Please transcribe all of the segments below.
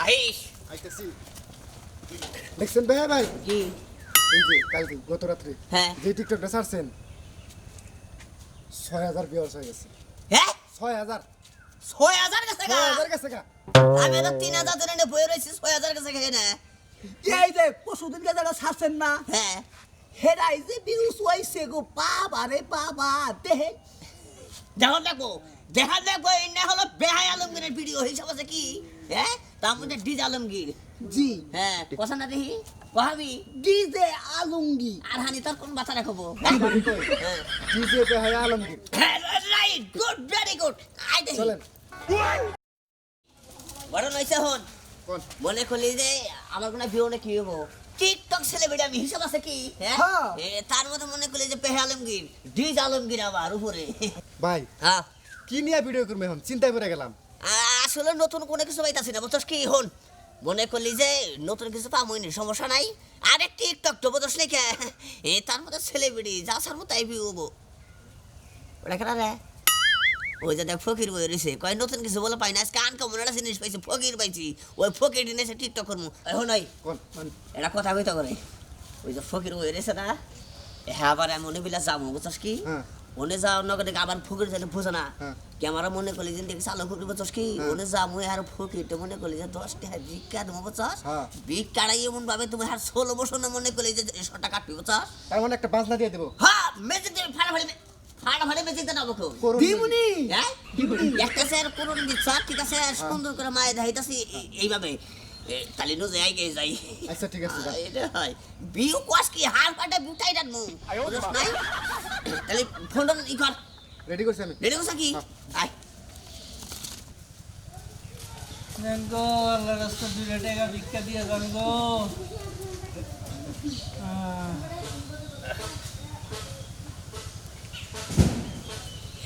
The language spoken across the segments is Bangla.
আহিস আইতেছি দেখছেন ভাই ভাই কি এই যে কালকে গত রাত্রে হ্যাঁ যে টিকটকটা ছাড়ছেন 6000 ভিউয়ার্স হয়ে গেছে হ্যাঁ 6000 6000 গেছে গা 6000 গেছে গা আমি তো 3000 ধরে বই রইছি 6000 গেছে খাই না এই যে পশুদিন যারা ছাড়ছেন না হ্যাঁ হেরাই যে বিউস হইছে গো বাবা রে বাবা দেহে দেখো দেখো এনে হলো বেহাই আলমগীরের ভিডিও হিসাব আছে কি হ্যাঁ তার মধ্যে ডিজ আলমগীর জি হ্যাঁ কথা না দেখি কহাবি ডিজে আলমগীর আর হানি তোর কোন বাতা রাখবো ডিজে ভাই Alamgir right good very good I দেখি চলেন বড় নইছে হন কোন মনে করলি যে আমার কোনো ভিউ না কি হবো টিকটক সেলিব্রিটি আমি হিসাব আছে কি হ্যাঁ হ্যাঁ। তার মধ্যে মনে করলি যে পেহে আলমগীর ডিজ আলমগীর আবার উপরে ভাই হ্যাঁ কি নিয়ে ভিডিও করবে এখন চিন্তায় পড়ে গেলাম আসলে নতুন কোনো কিছু পাইতাছি না বুঝছস কি হন মনে করলি যে নতুন কিছু পামইনি সমস্যা নাই আরে টিকটক তো বুঝছস নাকি তার মধ্যে সেলিব্রিটি যা সারবো তাই ভিউ হবো ওটা কেন রে ওই যে দেখ ফকির বই রয়েছে কয় নতুন কিছু বলে পাই না আজকে আনকমন একটা জিনিস পাইছি ফকির পাইছি ওই ফকির নিয়েছে টিকটক করবো এখন নয় কোন মানে এটা কথা কইতে করে ওই যে ফকির বই রয়েছে না হ্যাঁ আবার আমি মনে বিলা যাবো বুঝছস কি হ্যাঁ ওনে যা নগদে আবার ফকির জানে বুঝে না হ্যাঁ। ক্যামেরা মনে করলি যে দেখি চালু করবি বুঝছস কি ওনে যা মুই আর ফকির তো মনে করলি যে 10 টাকা ভিক্ষা দেবো বুঝছস হ্যাঁ। ভিক্ষাড়াই এমন ভাবে তুমি আর 16 বছর না মনে করলি যে 100 টাকা কাটবি বুঝছস তার মানে একটা বাজনা দিয়ে দেবো হ্যাঁ মেজে দিয়ে ফাড়া মেজে দেন আমাকে করুন দিমুনি হ্যাঁ একটা স্যার করুন দিচ্ছ ঠিক আছে সুন্দর করে মায়ে দেখাইতাছি এইভাবে তাহলে নো যাই গে যাই আচ্ছা ঠিক আছে যান। এটা হয় বিউ কোয়াস কি হার কাটা বুটাই রাখমু বুঝছ নাই তাহলে ফোনটা ই কর রেডি করছি আমি রেডি করছ কি আয় গো আল্লাহ রাস্তা 2 টাকা ভিক্ষা দিয়ে যান গো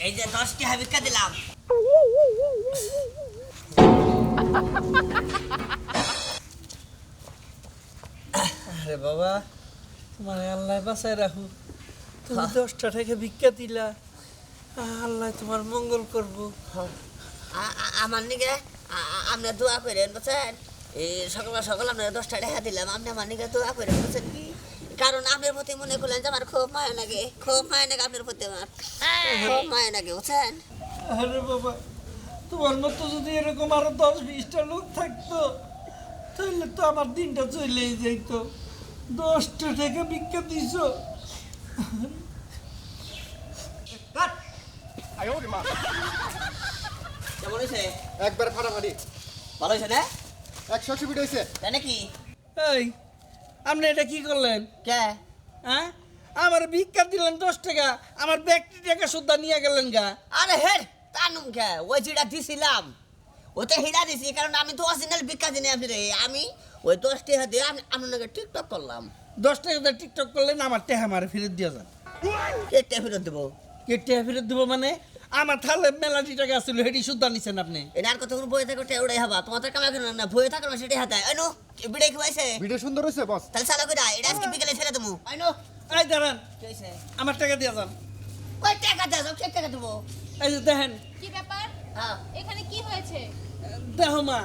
এই যে 10 টাকা ভিক্ষা দিলাম আরে বাবা তোমার আল্লাহ বাঁচায় রাখো তুমি 10টা টাকা ভিক্ষা দিলা আল্লাহ তোমার মঙ্গল করবো আমার নিকে আপনি দোয়া করেন বুঝছেন এই সকাল সকাল আপনার 10 টাকা দিলাম আপনি আমার নিকে দোয়া করেন বুঝছেন কি কারণ আপনার প্রতি মনে করলেন যে আমার খুব মায়া লাগে আপনার প্রতি আমার খুব মায়া লাগে বুঝছেন আরে বাবা তোমার মতো যদি এরকম আরো 10-20টা লোক থাকতো তাহলে তো আমার দিনটা চলেই যেত 10টা টাকা ভিক্ষা দিছো কেমন হয়েছে একবার ফাটাফাটি ভালো হয়েছে না 180 ভিডিও হইছে তাই নাকি এই আপনি এটা কি করলেন কে হ্যাঁ আমার ভিক্ষা দিলেন 10 টাকা আমার ব্যক্তি টাকা সুদ্ধা নিয়ে গেলেন গা আরে হের তানুম কে ওই যেটা দিছিলাম ওতে হিরা দিছি কারণ আমি তো অরিজিনাল ভিক্ষা দিনে আপনি আমি ওই 10 টাকা দিয়ে আপনাকে টিকটক করলাম 10 টাকা দিয়ে টিকটক করলেন আমার টাকা আমার ফেরত দিয়ে যান কেটে ফেরত দেবো কে টাকা ফেরত দেবো মানে আমার থালে মেলাটি টাকা ছিল হেডি সুদ্ধা নিছেন আপনি এটার কথা কোনো বই থাকে ওটাই হবা তোমার তো কামাই করেন না বই থাকে না সেটাই হাতে আইনো বিড়ে খাইছে ভিডিও সুন্দর হইছে বস তাহলে চালু করে এটা আজকে বিকেলে ছেড়ে দেবো আইনো এই দাঁড়ান কি হইছে আমার টাকা দিয়ে যান কই টাকা দাও কে টাকা দেবো এই যে দেখেন কি ব্যাপার হ্যাঁ এখানে কি হয়েছে দেখো মা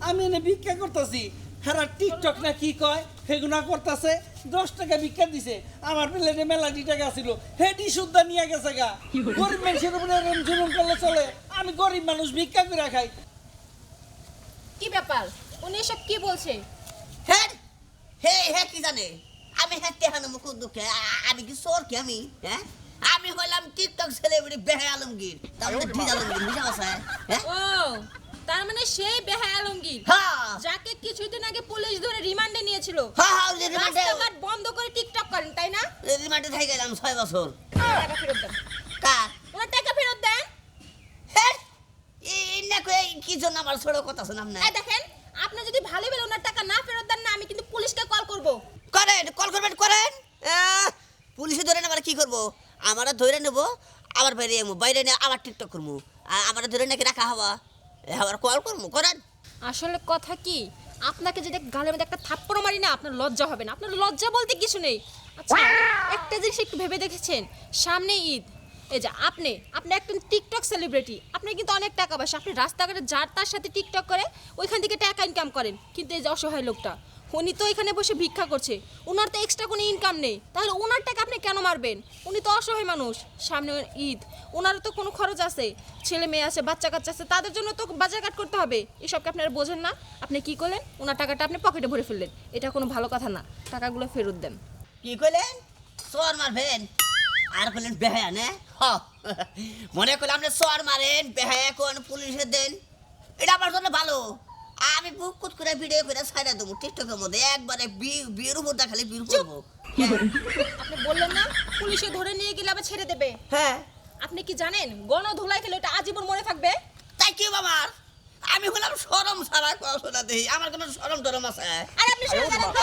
আমি এনে ভিক্ষা করতেছি হারা টিকটক না কি কয় সেগুনা করতেছে 10 টাকা ভিক্ষা দিছে আমার প্লেটে মেলাটি টাকা ছিল হেডি সুদ্ধা নিয়ে গেছে গা গরিব মানুষের উপরে এরকম জুলুম করলে চলে আমি গরিব মানুষ ভিক্ষা করে খাই কি ব্যাপার উনি এসব কি বলছে হেড হে হে কি জানে আমি হেঁটে হানো মুখ দুঃখে আমি কি সোর কি আমি হ্যাঁ আমি হইলাম টিকটক সেলিব্রিটি বেহে আলমগীর তারপরে ডিজ আলমগীর বুঝা আছে হ্যাঁ ও তার মানে সেই বেহায়া আলমগীর হ্যাঁ যাকে কিছুদিন আগে পুলিশ ধরে রিমান্ডে নিয়েছিল হ্যাঁ ওই যে রিমান্ডে রাস্তাঘাট বন্ধ করে টিকটক করেন তাই না রিমান্ডে থেকে গেলাম 6 বছর টাকা ফেরত দেন কার ওনার টাকা ফেরত দেন হেড না কই কি জন্য আমার ছোট কথা শুনাম না এই দেখেন আপনি যদি ভালো বেলে ওনার টাকা না ফেরত দেন না আমি কিন্তু পুলিশকে কল করব করেন কল করবেন করেন পুলিশে ধরে নেবার কি করব আমারা ধরে নেব আবার বাইরে যাবো বাইরে নিয়ে আবার টিকটক করবো আমারা ধরে নাকি রাখা হওয়া আবার কল করবো করেন আসলে কথা কি আপনাকে যদি গালের মধ্যে একটা থাপ্পড় মারি না আপনার লজ্জা হবে না আপনার লজ্জা বলতে কিছু নেই আচ্ছা একটা জিনিস একটু ভেবে দেখেছেন সামনে ঈদ এই যে আপনি একজন টিকটক সেলিব্রিটি, আপনি কিন্তু অনেক টাকা পয়সা, আপনি রাস্তাঘাটে যার তার সাথে টিকটক করে ওইখান থেকে টাকা ইনকাম করেন, কিন্তু এই যে অসহায় লোকটা উনি তো এখানে বসে ভিক্ষা করছে, ওনার তো এক্সট্রা কোনো ইনকাম নেই, তাহলে ওনার টাকা আপনি কেন মারবেন? উনি তো অসহায় মানুষ, সামনে ঈদ, ওনারও তো কোনো খরচ আছে, ছেলে মেয়ে আছে, বাচ্চা কাচ্চা আছে, তাদের জন্য তো বাজারঘাট করতে হবে। এসবকে আপনারা বোঝেন না? আপনি কি করলেন? ওনার টাকাটা আপনি পকেটে ভরে ফেললেন, এটা কোনো ভালো কথা না, টাকাগুলো ফেরত দেন। কি কইলেন? সোয়ার মারবেন আর কইলেন বেহায়া না? হ মনে করলাম আপনি সোয়ার মারেন, বেহায়া কোন পুলিশে দেন, এটা আমার জন্য ভালো। আমি বুক কুত করে ভিডিও করে ছাইড়া দেবো টিকটকের মধ্যে, একবারে বিয়ের উপর দেখালে বিয়ে করবো। আপনি বললেন না পুলিশে ধরে নিয়ে গেলে আবার ছেড়ে দেবে? হ্যাঁ, আপনি কি জানেন গণধোলাই খেলে এটা আজীবন মনে থাকবে? তাই কি বাবার? আমি হলাম শরম ছাড়া কথা দেই, আমার কোনো শরম টরম আছে? আর আপনি শুনে জানেন তো,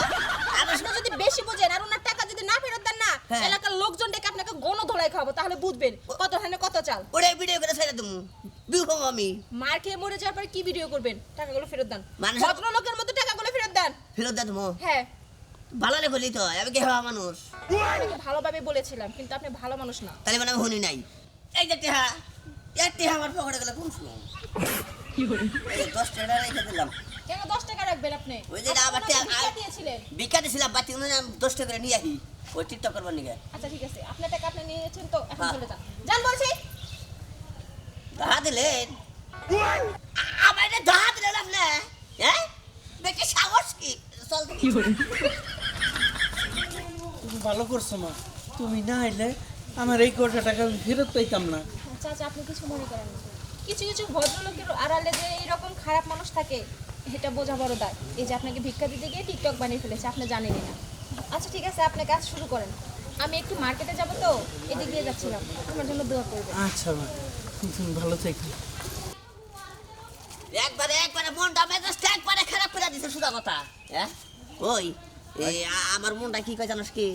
আপনি যদি বেশি বোঝেন আর ওনার টাকা যদি না ফেরত দেন না, হ্যাঁ। এলাকার লোকজন ডেকে আপনাকে গণধোলাই খাওয়াবো, তাহলে বুঝবেন কত ধানে কত চাল। ওরে ভিডিও করে ছাইড়া দেবো, বিয়ে করবো আমি। মার খেয়ে মরে যাওয়ার পরে কি ভিডিও করবেন? টাকাগুলো ফেরত দেন, মানুষের- ভদ্রলোকের মতো টাকাগুলো ফেরত দেন। ফেরত দেয় দেবো? হ্যাঁ, ভালো লেখলি তো, আমি কি হওয়া মানুষ? আপনাকে ভালোভাবে বলেছিলাম, কিন্তু আপনি ভালো মানুষ না। তাহলে মানে আমি শুনি নাই। এই যে টেহা, এক টেহা আমার পকেটে গেলে কোন সময়? এই 10 টাকা রেখে দিলাম। কেন 10 টাকা রাখবেন আপনি? ওই যে আবার আপনি আমাকে ভিক্ষা দিয়েছিলেন। বিকা দিছিলাম, বাতি আমি 10 টাকা করে নিয়ে আহি, ওই টিকটক করবার নিকে। আচ্ছা ঠিক আছে, আপনার টাকা আপনি নিয়ে গেছেন তো, এখন হ্যাঁ। চলে যান। যান বলছি। দাহা দিলেন? আমার এটা দাহা দিলেন আপনি? হ্যাঁ? দেখি সাহস কি? চল দেখি। তুমি ভালো করছো মা, তুমি না আইলে আমার এই কটা টাকা আমি ফেরত পাইতাম না। চাচা আপনি কিছু মনে করেন না, কিছু কিছু ভদ্রলোকের আড়ালে যে এইরকম খারাপ মানুষ থাকে এটা বোঝা বড় দায়। এই যে আপনাকে ভিক্ষা দিতে গিয়ে টিকটক বানিয়ে ফেলেছে, আপনি জানেনই না। আচ্ছা ঠিক আছে, আপনি কাজ শুরু করেন, আমি একটু মার্কেটে যাব তো, এদিক দিয়ে যাচ্ছিলাম, আমার জন্য দোয়া করবেন। আচ্ছা মা, তুমি ভালো থেকো। একবারে মনটা মেজাজটা একবারে খারাপ করে দিছে, সুদা কথা। হ্যাঁ? ওই আমার মনটা কি কয় জানোস কি?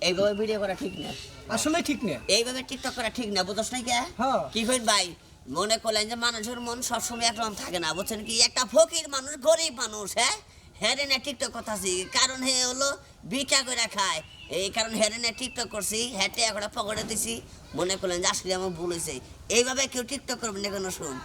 এইভাবে ভিডিও করা ঠিক না, আসলে ঠিক না। এইভাবে টিকটক করা ঠিক না, বুঝছ নাই কে? হ্যাঁ। কি কইন ভাই, মনে করলেন যে মানুষের মন সবসময় একরকম থাকে না, বুঝছেন কি? একটা ফকির মানুষ, গরিব মানুষ, হ্যাঁ হেরে না টিকটক করতেছি, কারণ হে হলো ভিক্ষা করে খায়, এই কারণ হেরে না টিকটক করছি, হেঁটে একটা পকেটে দিছি, মনে করলেন যে আসলে আমার ভুল হয়েছে। এইভাবে কেউ টিকটক করবেন না কোনো শুন।